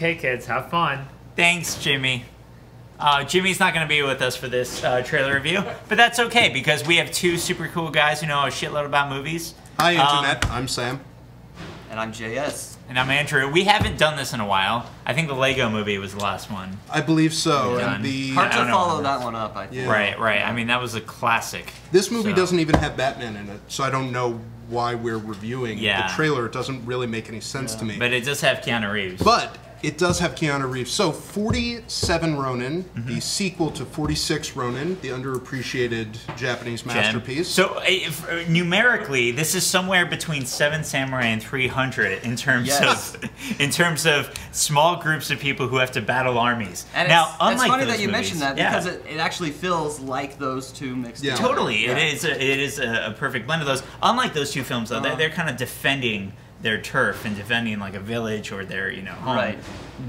Okay, kids, have fun. Thanks, Jimmy. Jimmy's not going to be with us for this trailer review, but that's okay because we have two super cool guys who know a shitload about movies. Hi, Internet. I'm Sam. And I'm JS. And I'm Andrew. We haven't done this in a while. I think the Lego movie was the last one. I believe so. And hard to follow that one up, I think. Yeah. Right, right. I mean, that was a classic. This movie doesn't even have Batman in it, so I don't know why we're reviewing the trailer. It doesn't really make any sense to me. But it does have Keanu Reeves. But it does have Keanu Reeves. So 47 Ronin, the sequel to 46 Ronin, the underappreciated Japanese masterpiece. So numerically, this is somewhere between 7 Samurai and 300 in terms of small groups of people who have to battle armies. And now, unlike it's funny those that you movies, mentioned that because it actually feels like those two mixed together. Totally, it is a perfect blend of those. Unlike those two films, though, they're kind of defending their turf and defending like a village or their home. Right.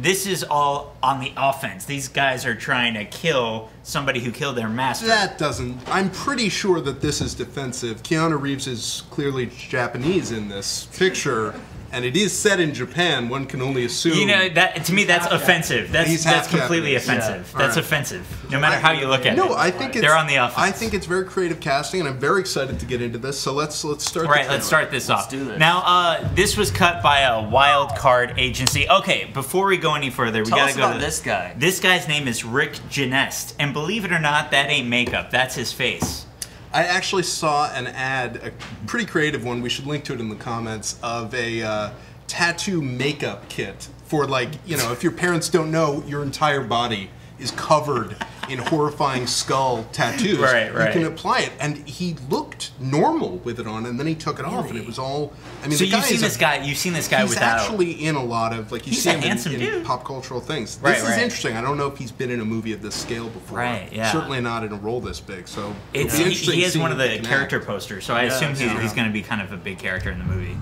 This is all on the offense. These guys are trying to kill somebody who killed their master. That doesn't. I'm pretty sure that this is defensive. Keanu Reeves is clearly Japanese in this picture. And it is set in Japan. One can only assume. That to me, that's offensive. That's completely offensive. Yeah. That's offensive. No matter how you look at it. No, I think they're on the offense. I think it's very creative casting, and I'm very excited to get into this. So let's start. Right, let's start this off. Let's do this. Now, this was cut by a wild card agency. Okay, before we go any further, we gotta go to this guy. This guy's name is Rick Genest, and believe it or not, that ain't makeup. That's his face. I actually saw an ad, a pretty creative one, we should link to it in the comments, of a tattoo makeup kit for, like, if your parents don't know, your entire body is covered in horrifying skull tattoos. Right. You can apply it. And he looked normal with it on, and then he took it off, and it was all... I mean, so you've seen this guy he's without... actually in a lot of, like, you see him in pop cultural things. This is interesting. I don't know if he's been in a movie of this scale before. Right, yeah. Certainly not in a role this big, so... He is one of the character posters, so I assume he's going to be kind of a big character in the movie.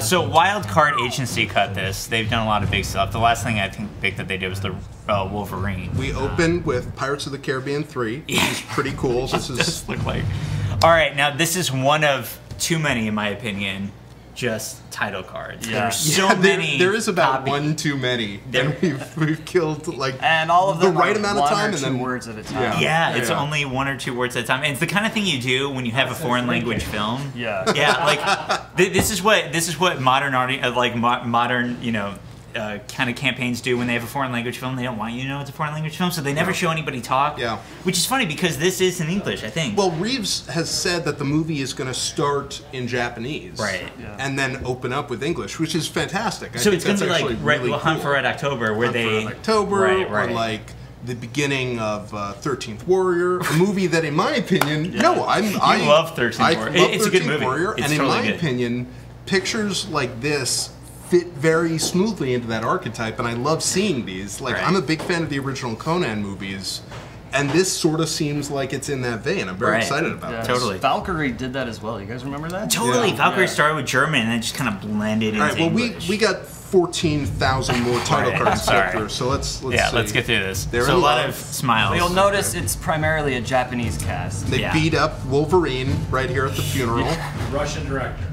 So Wild Card Agency cut this. They've done a lot of big stuff. The last thing I think big that they did was the Wolverine. We opened with Pirates of the Caribbean 3, which is pretty cool. This does look like. All right, now this is one of too many, in my opinion, just title cards. Yeah. There's so many. There is about one too many. And we've killed and all of them the right amount of time, and then words at a time. Yeah, it's only 1 or 2 words at a time. And it's the kind of thing you do when you have a foreign language film. Yeah. Yeah, like this is what modern kind of campaigns do when they have a foreign language film. They don't want you to know it's a foreign language film, so they never show anybody talk. Yeah. Which is funny because this is in English, I think. Well, Reeves has said that the movie is going to start in Japanese. Right. Yeah. And then open up with English, which is fantastic. So it's going to be like really Hunt for Red October, where or like the beginning of 13th Warrior, a movie that, in my opinion, I love 13th Warrior. It's a good movie. And in my opinion, pictures like this fit very smoothly into that archetype, and I love seeing these. Like, I'm a big fan of the original Conan movies, and this sort of seems like it's in that vein. I'm very excited about it. Totally. Valkyrie did that as well. You guys remember that? Totally. Valkyrie started with German and then just kind of blended into English. We got 14,000 more title cards to get through, so let's see. Let's get through this. So a lot of smiles. But you'll notice it's primarily a Japanese cast. They beat up Wolverine right here at the funeral. Russian director.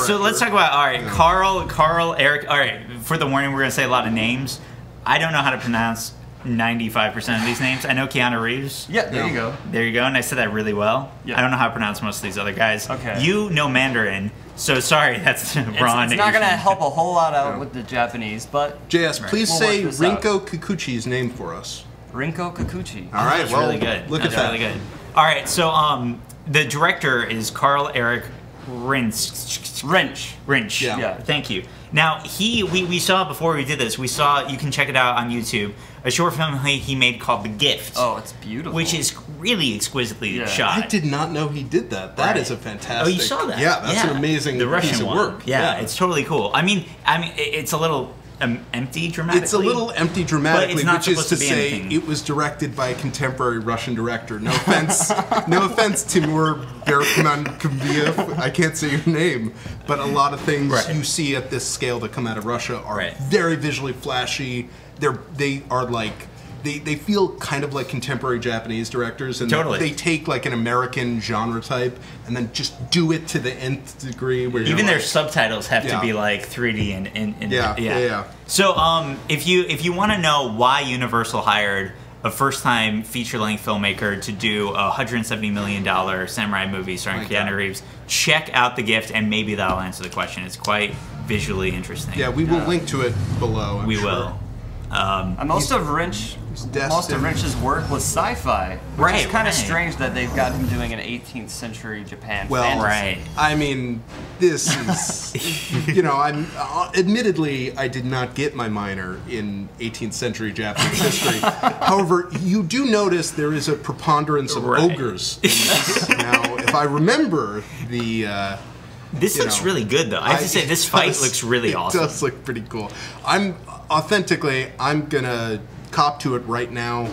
So let's talk about, Carl, Eric. All right, for the warning, we're going to say a lot of names. I don't know how to pronounce 95% of these names. I know Keanu Reeves. Yeah, there you go. There you go, and I said that really well. Yeah. I don't know how to pronounce most of these other guys. Okay. You know Mandarin, so sorry, that's wrong. It's not going to help a whole lot out with the Japanese, but... JS, please say Rinko Kikuchi's name for us. Rinko Kikuchi. All right, that's really good. Look at that. Really good. All right, so the director is Carl Eric Rinch. Yeah. Thank you. Now, we saw before we did this, you can check it out on YouTube, a short film he made called The Gift. Oh, it's beautiful. Which is really exquisitely shot. I did not know he did that. That is a fantastic... Oh, you saw that? Yeah, that's an amazing piece of work. Yeah, it's totally cool. I mean, it's a little empty dramatically. It's a little empty dramatically, which is to say it was directed by a contemporary Russian director. No offense, Timur Berkman-Kaviev. I can't say your name, but a lot of things you see at this scale that come out of Russia are very visually flashy. They are like they feel kind of like contemporary Japanese directors, and Totally. they take like an American genre type and then just do it to the nth degree. Where Even their like, subtitles have to be like 3D and yeah. So if you want to know why Universal hired a first-time feature-length filmmaker to do a $170 million samurai movie starring Keanu Reeves, check out The Gift, and maybe that'll answer the question. It's quite visually interesting. Yeah, we will link to it below. I'm We sure. will. And most of Wrench's work was sci-fi, which is kind of strange that they've got him doing an 18th century Japan fantasy. I mean, this is, you know, I'm admittedly I did not get my minor in 18th century Japanese history. However, you do notice there is a preponderance of ogres in this. Now, if I remember the. This looks really good, though. I have to say, this fight looks really awesome. It does look pretty cool. I'm gonna cop to it right now.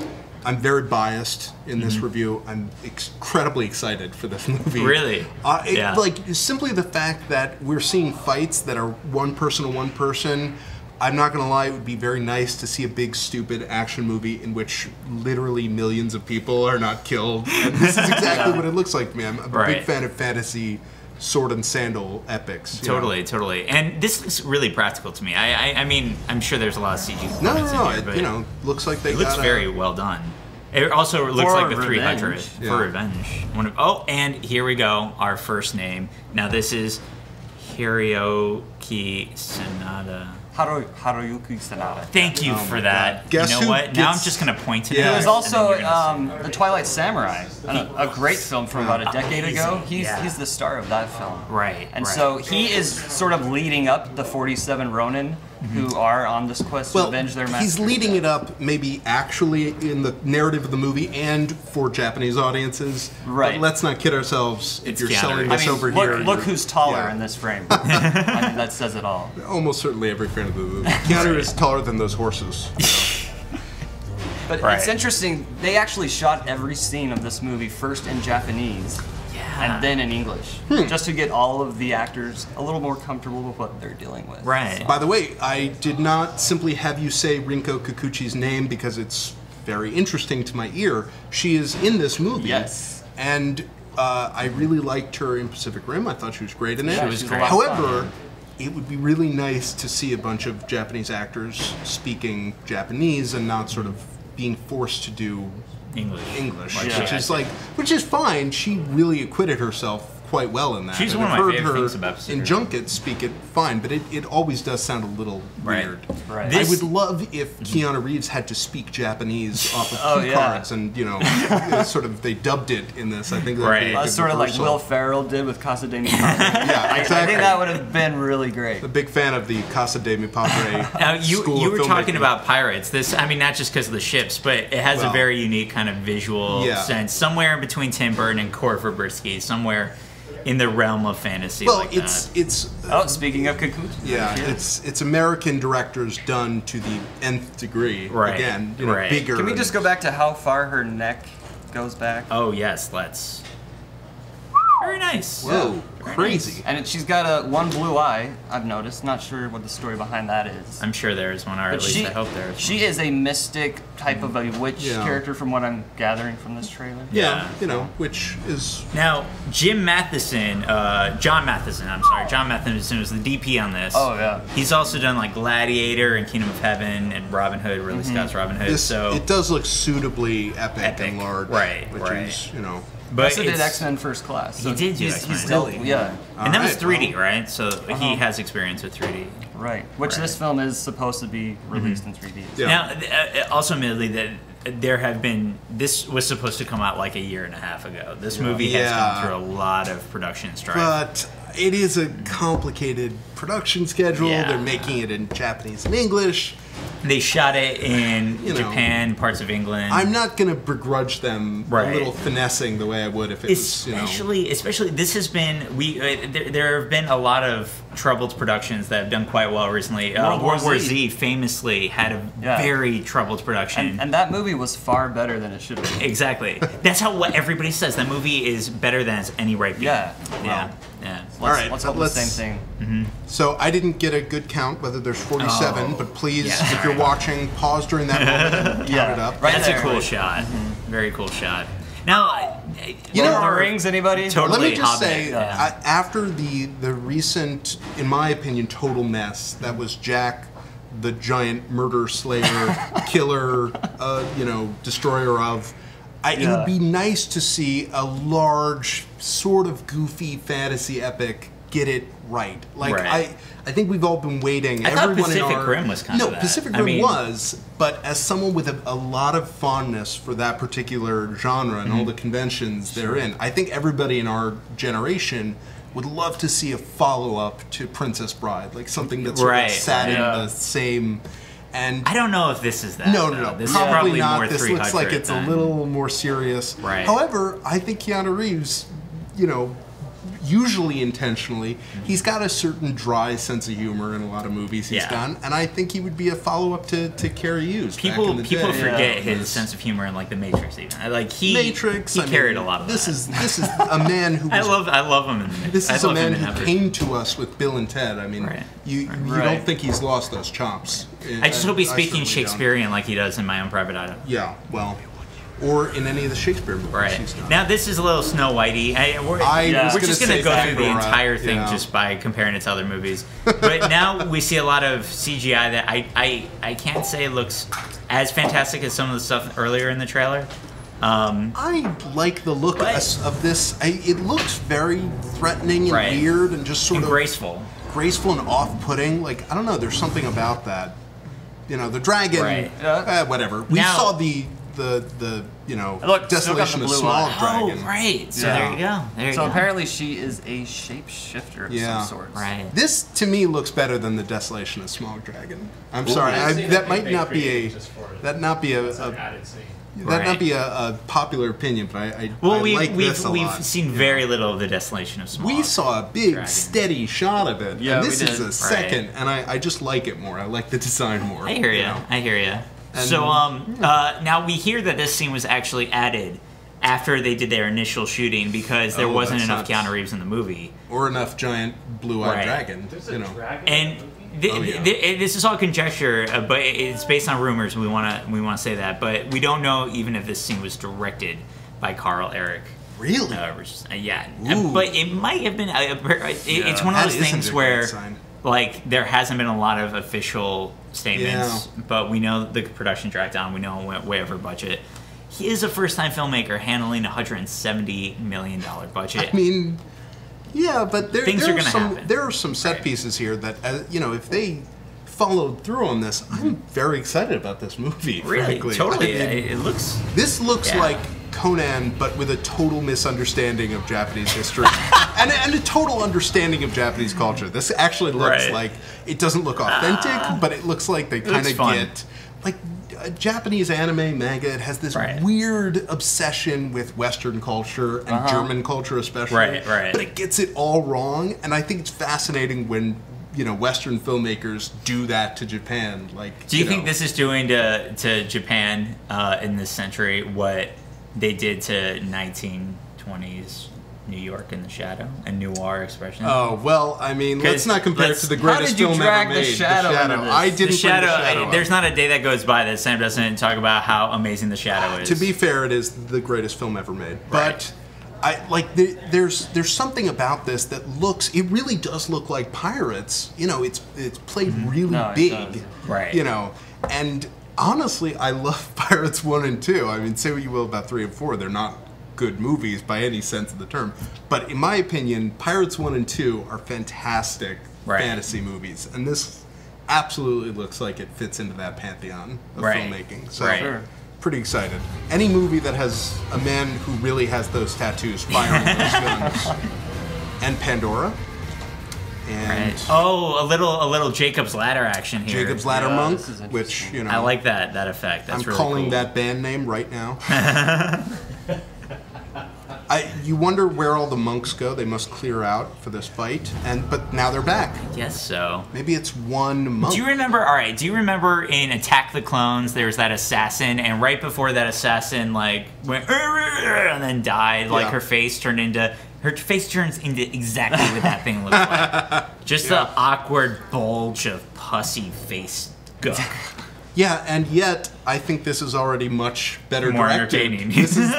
I'm very biased in this review. I'm incredibly excited for this movie. Really? Like, simply the fact that we're seeing fights that are one person to one person. I'm not gonna lie, it would be very nice to see a big, stupid action movie in which literally millions of people are not killed. And this is exactly what it looks like to me. I'm a big fan of fantasy sword and sandal epics. Totally. And this looks really practical to me. I mean, I'm sure there's a lot of CG components in here, but you know, looks like they looks very well done. It also looks like the 300 Yeah. for Revenge. And here we go, our first name. Now this is Hiroki Sanada. Haruyuki Sanada. Thank you for that. Guess you know what? Now I'm just going to point to He that. was also The Twilight Samurai, a great film from about a decade ago. He's the star of that film. Right. And so he is sort of leading up the 47 Ronin who are on this quest to avenge their master. He's leading it up maybe actually in the narrative of the movie and for Japanese audiences. Right. But let's not kid ourselves. If you're Keanu selling Reeves. this over here. Look who's taller in this frame. I mean, that says it all. Almost certainly every fan of the movie. Keanu is taller than those horses. But it's interesting, they actually shot every scene of this movie first in Japanese and then in English, just to get all of the actors a little more comfortable with what they're dealing with. Right. By the way, I did not simply have you say Rinko Kikuchi's name because it's very interesting to my ear. She is in this movie. Yes. And I really liked her in Pacific Rim. I thought she was great in it. She was great. However, it would be really nice to see a bunch of Japanese actors speaking Japanese and not sort of being forced to do English, which is fine. She really acquitted herself quite well in that. She's and one of I've my heard favorite her things about Pacific in Rim. Junket speak it fine, but it always does sound a little weird. Right. I would love if Keanu Reeves had to speak Japanese off of key cards, and sort of they dubbed it in this. I think that would be a good sort of like reversal. Will Ferrell did with Casa de Mi Padre. Yeah, exactly. I think that would have been really great. A big fan of the Casa de Mi Padre. Now you school were of talking filmmaking. about pirates. This, I mean, not just because of the ships, but it has a very unique kind of visual sense. Somewhere in between Tim Burton and Core Verbinski, somewhere in the realm of fantasy. Well, like it's Speaking of Kikuchi. yeah, it's American directors done to the nth degree. Right. Again, Right. bigger. Can we just go back to how far her neck goes back? Oh yes, let's. Very nice. Whoa, crazy. And she's got one blue eye, I've noticed. Not sure what the story behind that is. I'm sure there is one, or at least I hope there is. She is a mystic type of a witch character from what I'm gathering from this trailer. Yeah, which is... Now, John Matheson was the DP on this. Oh, yeah. He's also done like Gladiator and Kingdom of Heaven and Robin Hood, Ridley Scott's Robin Hood. It does look suitably epic. And large. Right, which is, But also did X-Men First Class. So he did do he's X-Men. still, and that was 3D, right? So he has experience with 3D. Right. Which this film is supposed to be released in 3D. Yeah. Now, also admittedly, that this was supposed to come out like a year and a half ago. This movie has gone through a lot of production strife. But it is a complicated production schedule. They're making it in Japanese and English. They shot it in Japan, parts of England. I'm not going to begrudge them a little finessing the way I would if it was, Especially, this has been there have been a lot of troubled productions that have done quite well recently. World War Z famously had a very troubled production, and that movie was far better than it should have been. Exactly. That's what everybody says. That movie is better than it's any right being. Yeah. Yeah. Let's hope the same thing. So I didn't get a good count whether there's 47, but please, if you're watching, pause during that moment and count it up. Right That's there, a cool shot. Very cool shot. Now, You know, Lord of the Rings, anybody? Totally. let me just Hobbit, say, after the recent, in my opinion, total mess that was Jack, the giant murder slayer, killer, destroyer of. It would be nice to see a large, sort of goofy fantasy epic get it right. I think we've all been waiting. I thought Pacific Rim was kind of that. Pacific Rim was, but as someone with a lot of fondness for that particular genre and all the conventions therein, I think everybody in our generation would love to see a follow-up to Princess Bride, like something that's sort of sat in the same. And I don't know if this is that. No. This probably is probably not. more This 300 looks like it's a little more serious. Right. However, I think Keanu Reeves, usually intentionally, he's got a certain dry sense of humor in a lot of movies he's done, and I think he would be a follow-up to Carrie Hughes. People forget his sense of humor in like The Matrix even. Like he carried a lot of this that. Is a man who I love him in The Matrix. This is a man who came to us with Bill and Ted. I mean, you don't think he's lost those chops. I just hope he's speaking Shakespearean like he does in My Own Private Item. Yeah, well, or in any of the Shakespeare movies he's done. Now this is a little Snow Whitey. We're just going to go through the entire thing just by comparing it to other movies. But now we see a lot of CGI that I can't say looks as fantastic as some of the stuff earlier in the trailer. I like the look of this. It looks very threatening and weird and just sort of graceful and off-putting. Like, I don't know, there's something about that. The dragon, whatever. We saw the Desolation of Smog Dragon. Oh, right. So there you go. So apparently she is a shapeshifter of some sort. Right. This, to me, looks better than the Desolation of Smog Dragon. I'm sorry. That might not be a popular opinion, but I like this a lot. We've seen very little of the Desolation of Smog. We saw a big, steady shot of it. Yeah, and this is a second, and I just like it more. I like the design more. I hear you. I hear you. So now we hear that this scene was actually added after they did their initial shooting because there wasn't enough Keanu Reeves in the movie. Or enough giant blue-eyed dragon. There's a dragon. And this is all conjecture, but it's based on rumors. We want to say that, but we don't know even if this scene was directed by Carl Eric. Really? But it might have been. It's one of those things where, like, there hasn't been a lot of official statements, but we know the production dragged on. We know it went way over budget. He is a first-time filmmaker handling a $170 million budget. I mean, yeah, but there are some set pieces here that, if they followed through on this, I'm very excited about this movie. Really, frankly. totally. This looks like Conan, but with a total misunderstanding of Japanese history and a total understanding of Japanese culture. This actually looks like, it doesn't look authentic, but it looks like they kind of get, like, Japanese anime manga. It has this weird obsession with Western culture and German culture especially, but it gets it all wrong, and I think it's fascinating when Western filmmakers do that to Japan. Like, do you think this is doing to Japan in this century what they did to 1920s New York in the shadow and noir expression? Oh, well, I mean, let's not compare it to the greatest film ever made. The Shadow. I didn't bring The Shadow. There's not a day that goes by that Sam doesn't talk about how amazing The Shadow is. To be fair, it is the greatest film ever made. But there's something about this that looks, it really does look like Pirates. It's played really big. And honestly, I love Pirates 1 and 2. I mean, say what you will about 3 and 4. They're not good movies by any sense of the term. But in my opinion, Pirates 1 and 2 are fantastic fantasy movies. And this absolutely looks like it fits into that pantheon of filmmaking. So pretty excited. Any movie that has a man who really has those tattoos firing those guns. And Pandora. And a little Jacob's Ladder action here. Jacob's Ladder Monk, which, I like that effect. That's really calling cool. that band name right now. You wonder where all the monks go. They must clear out for this fight, but now they're back. I guess so. Maybe it's one monk. Do you remember? All right. Do you remember in Attack the Clones? There's that assassin, and right before that assassin, like went and then died. Like her face turned into Her face turns into exactly what that thing looks like. Just the awkward bulge of pussy face gunk. Yeah, and yet I think this is already much better More directed. entertaining.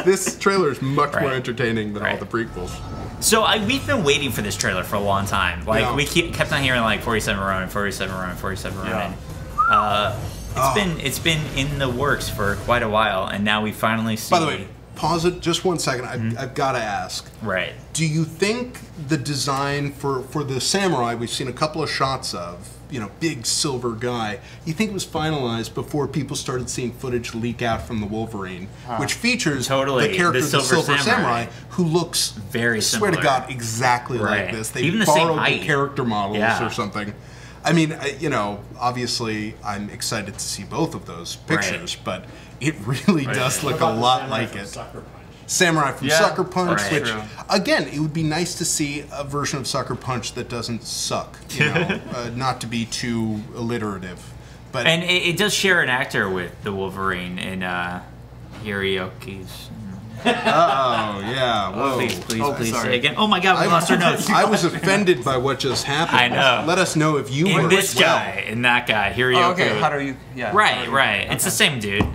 This trailer is much more Right. entertaining than all the prequels. So we've been waiting for this trailer for a long time. Like Yeah. we kept on hearing like 47 Ronin, 47 Ronin, 47 Ronin. It's been in the works for quite a while, and now we finally see. By the way, pause it just 1 second. I've got to ask. Right. Do you think the design for the samurai we've seen a couple of shots of, big silver guy, you think it was finalized before people started seeing footage leak out from the Wolverine, which features Totally. the character, The the Silver Silver Samurai. Samurai, who looks, Very I swear to similar. God, exactly Right. like this. They Even the same borrowed height. the character models Yeah. or something. I mean, obviously I'm excited to see both of those pictures, but it really does look a lot like it. Samurai from Sucker Punch, Right. which, True. again, it would be nice to see a version of Sucker Punch that doesn't suck, not to be too alliterative. But And it does share an actor with the Wolverine in Hirioki's. oh yeah, whoa. Please sorry. say again. Oh my God, we lost our notes. I was offended by what just happened. I know. Let us know if you In were this as well. guy, in that guy, Hirioki. Oh, okay, how do you... Yeah. Right. It's the same dude.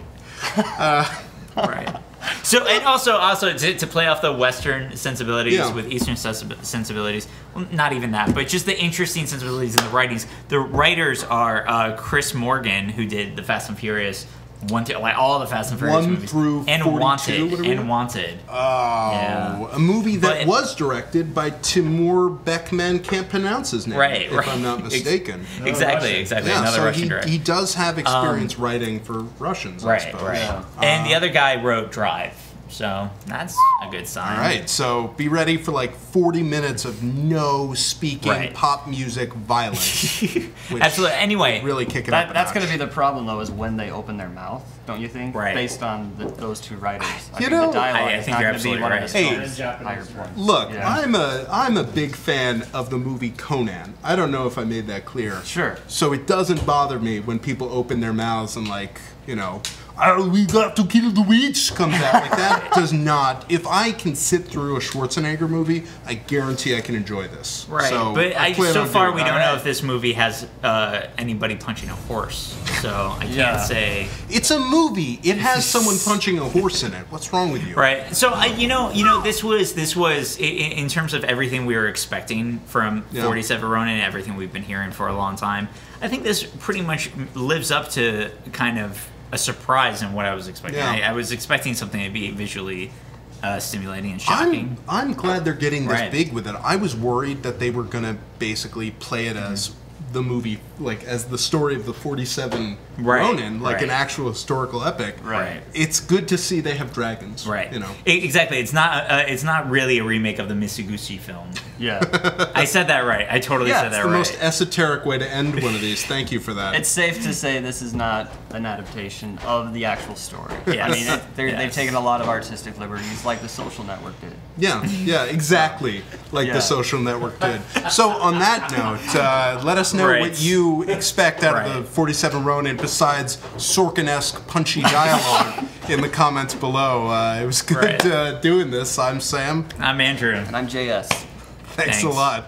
Right. So, and also to play off the Western sensibilities with Eastern sensibilities, well, not even that, but just the interesting sensibilities in the writings. The writers are Chris Morgan, who did the Fast and Furious, like all the Fast and Furious 1 movies, through and 42, Wanted, whatever. and Wanted. Oh, a movie that But- was directed by Timur Bekman, can't pronounce his name, Right, if right. I'm not mistaken. Exactly. Yeah, Another so Russian director. he does have experience writing for Russians, I suppose. Right. And the other guy wrote Drive, so that's a good sign. All right, so be ready for like 40 minutes of no speaking, Right. pop music, violence. which Absolutely. Anyway, really kick it up. That's going to be the problem, though, is when they open their mouth, don't you think? Right. Based on those two writers. I You think know, the dialogue I is think not you're going to be absolutely one right. of the Hey, strongest higher points. Look, Yeah. I'm a big fan of the movie Conan. I don't know if I made that clear. Sure. So it doesn't bother me when people open their mouths and like, we got to kill the witch comes out. Like that does not. If I can sit through a Schwarzenegger movie, I guarantee I can enjoy this. Right, So but plan so on far doing we that. don't know if this movie has anybody punching a horse, so I can't say. It's a movie. It has someone punching a horse in it. What's wrong with you? Right, so this was in terms of everything we were expecting from 47 Ronin and everything we've been hearing for a long time. I think this pretty much lives up to kind of a surprise in what I was expecting. Yeah. I was expecting something to be visually stimulating and shocking. I'm glad they're getting this Right. big with it. I was worried that they were gonna basically play it as the movie, like as the story of the 47 Right, Ronin, like an right. actual historical epic. Right. It's good to see they have dragons. Right. You know. Exactly. It's not really a remake of the Mitsugushi film. Yeah. I said that right. I totally said It's that the right. most esoteric way to end one of these. Thank you for that. It's safe to say this is not an adaptation of the actual story. Yes. I mean, they've Yes. taken a lot of artistic liberties, like The Social Network did. yeah, exactly. Like Yeah. the Social Network did. So on that note, let us know Right. what you expect out of Right. the 47 Ronin besides Sorkin-esque punchy dialogue in the comments below. It was good Right. doing this. I'm Sam. I'm Andrew. And I'm JS. Thanks a Thanks. lot.